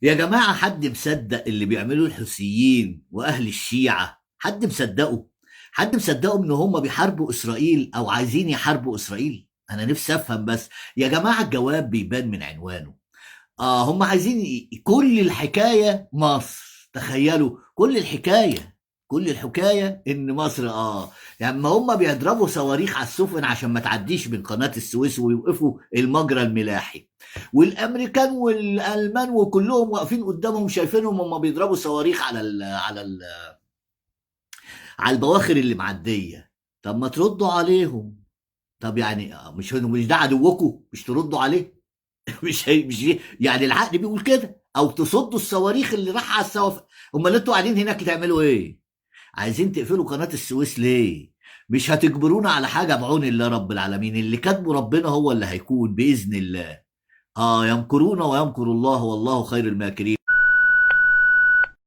يا جماعة، حد مصدق اللي بيعملوه الحوثيين وأهل الشيعة؟ حد مصدقه؟ حد مصدقه إن هم بيحاربوا إسرائيل أو عايزين يحاربوا إسرائيل؟ أنا نفسي أفهم بس. يا جماعة، الجواب بيبان من عنوانه. هم عايزين كل الحكاية مصر. تخيلوا كل الحكاية. كل الحكاية إن مصر يعني ما هم بيضربوا صواريخ على السفن عشان ما تعديش من قناة السويس ويوقفوا المجرى الملاحي. والامريكان والالمان وكلهم واقفين قدامهم شايفينهم هم بيضربوا صواريخ على البواخر اللي معديه. طب ما تردوا عليهم. طب يعني مش ده عدوكم؟ مش تردوا عليه؟ مش يعني العقل بيقول كده، او تصدوا الصواريخ اللي رايحه على السوافر. امال انتوا قاعدين هناك تعملوا ايه؟ عايزين تقفلوا قناه السويس ليه؟ مش هتجبرونا على حاجه، بعون الله رب العالمين. اللي كاتبه ربنا هو اللي هيكون باذن الله. يمكرون ويمكر الله والله خير الماكرين.